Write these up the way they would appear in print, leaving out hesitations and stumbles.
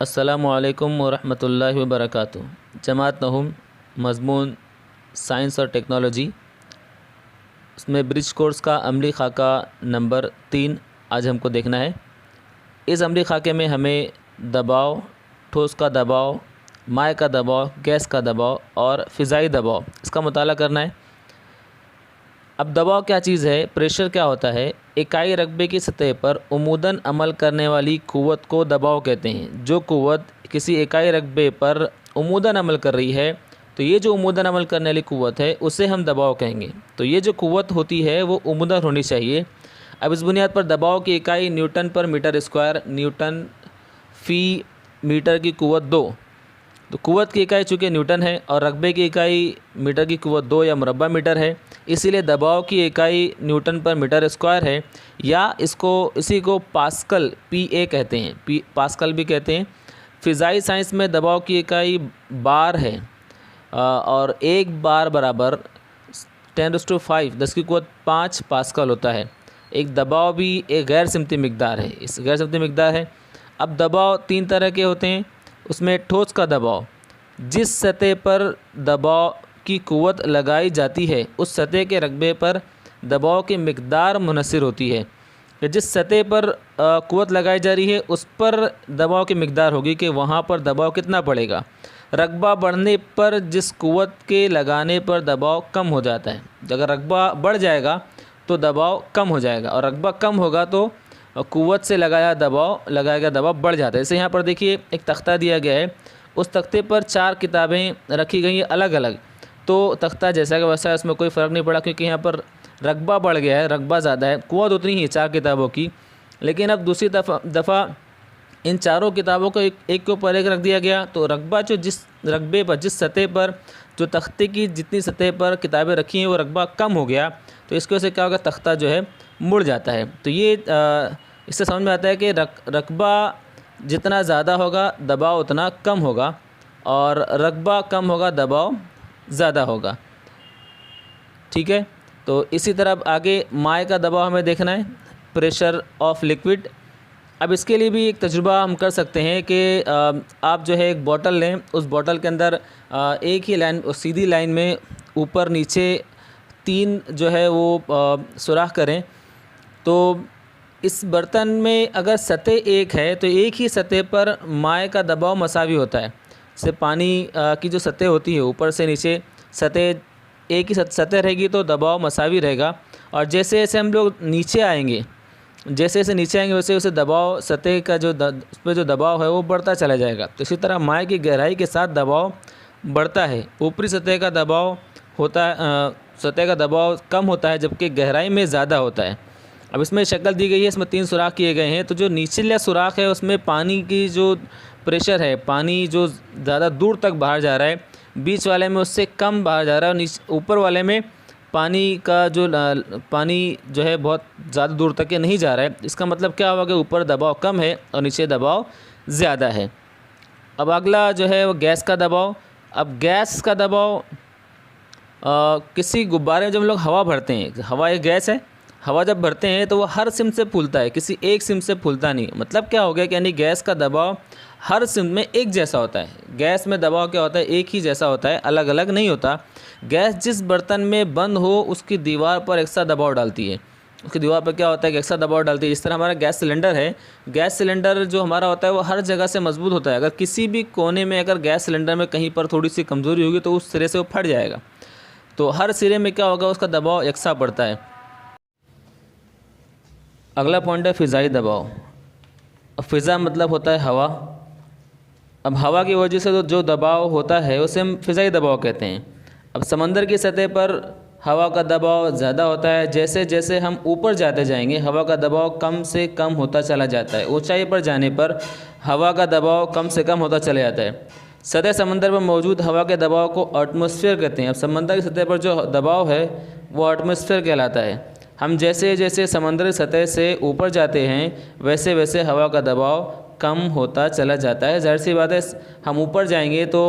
अस्सलामुअलैकुम वरहमतुल्लाहि वबरकातुहू। जमात नहुम मज़मून साइंस और टेक्नोलॉजी, उसमें ब्रिज कोर्स का अमली खाका नंबर 3 आज हमको देखना है। इस अमली खाके में हमें दबाव, ठोस का दबाव, माय का दबाव, गैस का दबाव और फ़िज़ाई दबाव, इसका मुताला करना है। अब दबाव क्या चीज़ है, प्रेशर क्या होता है? इकाई रकबे की सतह पर उमूदन अमल करने वाली क़ुव्वत को दबाव कहते हैं। जो क़ुव्वत किसी इकाई रकबे पर उमूदन अमल कर रही है, तो ये जो उमूदन अमल करने वाली क़ुव्वत है उसे हम दबाव कहेंगे। तो ये जो क़ुव्वत होती है वो उमूदन होनी चाहिए। अब इस बुनियाद पर दबाव की इकाई न्यूटन पर मीटर स्क्वायर, न्यूटन फ़ी मीटर की क़ुव्वत 2। तो क़ुव्वत की इकाई चूँकि न्यूटन है और रकबे की इकाई मीटर की क़ुव्वत 2 या मुरब्बा मीटर है, इसीलिए दबाव की इकाई न्यूटन पर मीटर स्क्वायर है, या इसी को पास्कल PA कहते हैं, पास्कल भी कहते हैं। फ़िज़ाई साइंस में दबाव की इकाई बार है और एक बार बराबर 10⁵ 10 की क़ुव्वत 5 पास्कल होता है। एक दबाव भी एक गैर सिमती मिक़दार है, इस गैर सिमती मिक़दार है। अब दबाव 3 तरह के होते हैं। उसमें ठोस का दबाव, जिस सतह पर दबाव की क़ुव्वत लगाई जाती है उस सतह के रकबे पर दबाव की मिक़दार मुनहसर होती है। कि जिस सतह पर क़ुव्वत लगाई जा रही है उस पर दबाव की मिक़दार होगी कि वहाँ पर दबाव कितना पड़ेगा। रकबा बढ़ने पर जिस क़ुव्वत के लगाने पर दबाव कम हो जाता है। अगर रकबा बढ़ जाएगा तो दबाव कम हो जाएगा, और रकबा कम होगा तो क़ुव्वत से लगाया गया दबाव बढ़ जाता है। जैसे यहाँ पर देखिए एक तख्ता दिया गया है, उस तख्ते पर 4 किताबें रखी गई हैं अलग अलग। तो तख्ता जैसा का वैसा है, उसमें कोई फ़र्क नहीं पड़ा, क्योंकि यहाँ पर रकबा बढ़ गया है, रकबा ज़्यादा है, क़ुव्वत उतनी ही है 4 किताबों की। लेकिन अब दूसरी दफ़ा इन चारों किताबों को एक के ऊपर एक रख दिया गया, तो रकबा जो जिस रकबे पर, जिस सतह पर, जो तख्ते की जितनी सतह पर किताबें रखी हैं वो रकबा कम हो गया, तो इसकी वजह से क्या होगा, तख्ता जो है मुड़ जाता है। तो ये इससे समझ में आता है कि रकबा जितना ज़्यादा होगा दबाव उतना कम होगा, और रकबा कम होगा दबाव ज़्यादा होगा। ठीक है, तो इसी तरह आगे माय का दबाव हमें देखना है, प्रेशर ऑफ लिक्विड। अब इसके लिए भी एक तजुर्बा हम कर सकते हैं कि आप जो है एक बोतल लें, उस बोतल के अंदर एक ही लाइन, सीधी लाइन में ऊपर नीचे 3 जो है वो सुराख करें। तो इस बर्तन में अगर सतह एक है तो एक ही सतह पर माय का दबाव मसावी होता है। जैसे पानी की जो सतह होती है ऊपर से नीचे सतह, एक ही सतह रहेगी तो दबाव मसावी रहेगा, और जैसे जैसे हम लोग नीचे आएंगे, वैसे वैसे दबाव सतह का उस पर जो दबाव है वो बढ़ता चला जाएगा। तो इसी तरह माय की गहराई के साथ दबाव बढ़ता है। ऊपरी सतह का दबाव सतह का दबाव कम होता है, जबकि गहराई में ज़्यादा होता है। अब इसमें शक्ल दी गई है, इसमें 3 सुराख किए गए हैं। तो जो निचला सुराख है उसमें पानी की जो प्रेशर है, पानी जो ज़्यादा दूर तक बाहर जा रहा है, बीच वाले में उससे कम बाहर जा रहा है, और ऊपर वाले में पानी जो है बहुत ज़्यादा दूर तक के नहीं जा रहा है। इसका मतलब क्या हुआ कि ऊपर दबाव कम है और नीचे दबाव ज़्यादा है। अब अगला जो है वो गैस का दबाव। अब गैस का दबाव किसी गुब्बारे में जब हम लोग हवा भरते हैं, हवा एक गैस है, हवा जब भरते हैं तो वो हर सिम से फूलता है, किसी एक सिम से फूलता नहीं। मतलब क्या हो गया कि यानी गैस का दबाव हर सिम में एक जैसा होता है। गैस में दबाव क्या होता है, एक ही जैसा होता है, अलग अलग नहीं होता। गैस जिस बर्तन में बंद हो उसकी दीवार पर एक्स्ट्रा दबाव डालती है। उसकी दीवार पर क्या होता है कि एक्स्ट्रा दबाव डालती है। इस तरह हमारा गैस सिलेंडर है, गैस सिलेंडर जो हमारा होता है वो हर जगह से मजबूत होता है। अगर किसी भी कोने में अगर गैस सिलेंडर में कहीं पर थोड़ी सी कमज़ोरी होगी तो उस सिरे से वो फट जाएगा। तो हर सिरे में क्या होगा, उसका दबाव यकसा पड़ता है। अगला पॉइंट है फ़िज़ाई दबाव। अब फ़िज़ा मतलब होता है हवा। अब हवा की वजह से जो दबाव होता है उसे हम फ़िज़ाई दबाव कहते हैं। अब समंदर की सतह पर हवा का दबाव ज़्यादा होता है। जैसे जैसे हम ऊपर जाते जाएंगे हवा का दबाव कम से कम होता चला जाता है। ऊंचाई पर जाने पर हवा का दबाव कम से कम होता चला जाता है। सतह समंदर पर मौजूद हवा के दबाव को एटमॉस्फेयर कहते हैं। अब समंदर की सतह पर जो दबाव है वो एटमॉस्फेयर कहलाता है। हम जैसे जैसे समुद्री सतह से ऊपर जाते हैं वैसे वैसे हवा का दबाव कम होता चला जाता है। ज़ाहिर सी बात है, हम ऊपर जाएंगे तो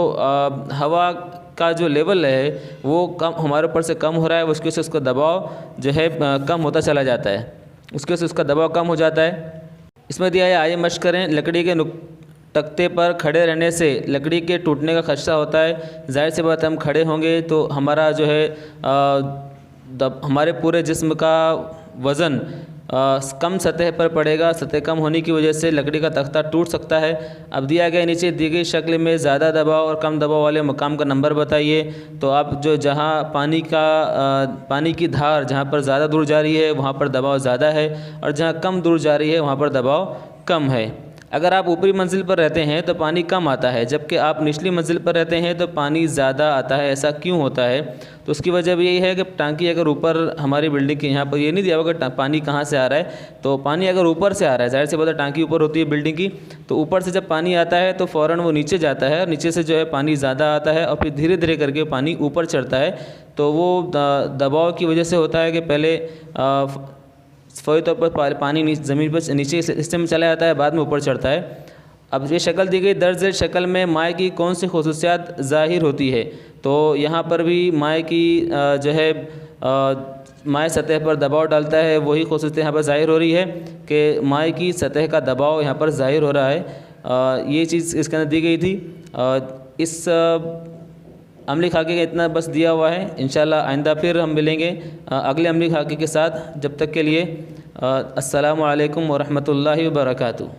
हवा का जो लेवल है वो कम, हमारे ऊपर से कम हो रहा है, उसके से उसका दबाव जो है कम होता चला जाता है, उसके से उसका दबाव कम हो जाता है। इसमें दिया है, आइए मश्क करें। लकड़ी के तख्ते पर खड़े रहने से लकड़ी के टूटने का खदशा होता है। ज़ाहिर सी बात है, हम खड़े होंगे तो हमारा जो है हमारे पूरे जिस्म का वज़न कम सतह पर पड़ेगा। सतह कम होने की वजह से लकड़ी का तख्ता टूट सकता है। अब दिया गया नीचे दी गई शक्ल में ज़्यादा दबाव और कम दबाव वाले मकाम का नंबर बताइए। तो आप जो जहाँ पानी की धार जहाँ पर ज़्यादा दूर जा रही है वहाँ पर दबाव ज़्यादा है, और जहाँ कम दूर जा रही है वहाँ पर दबाव कम है। अगर आप ऊपरी मंजिल पर रहते हैं तो पानी कम आता है, जबकि आप निचली मंजिल पर रहते हैं तो पानी ज़्यादा आता है। ऐसा क्यों होता है? तो उसकी वजह भी यही है कि टांकी अगर ऊपर, हमारी बिल्डिंग के यहाँ पर ये नहीं दिया होगा कि पानी कहाँ से आ रहा है, तो पानी अगर ऊपर से आ रहा है, ज़ाहिर सी बात है टांकी ऊपर होती है बिल्डिंग की, तो ऊपर से जब पानी आता है तो फ़ौरन वो नीचे जाता है, और नीचे से जो है पानी ज़्यादा आता है और फिर धीरे धीरे करके पानी ऊपर चढ़ता है। तो वो दबाव की वजह से होता है कि पहले फौरी तौर पर पानी ज़मीन पर नीचे हिस्से में चला जाता है, बाद में ऊपर चढ़ता है। अब ये शक्ल दी गई, दर्ज शक्ल में माए की कौन सी खुसूसियात ज़ाहिर होती है? तो यहाँ पर भी माए की जो है माए सतह पर दबाव डालता है, वही खुसूसियत यहाँ पर ज़ाहिर हो रही है कि माए की सतह का दबाव यहाँ पर ज़ाहिर हो रहा है। ये चीज़ इसके अंदर दी गई थी। इस अमली खाके का इतना बस दिया हुआ है। इंशाल्लाह आइंदा फिर हम मिलेंगे अगले अमली खाके के साथ। जब तक के लिए अस्सलामु अलैकुम व रहमतुल्लाहि व बरकातुहू।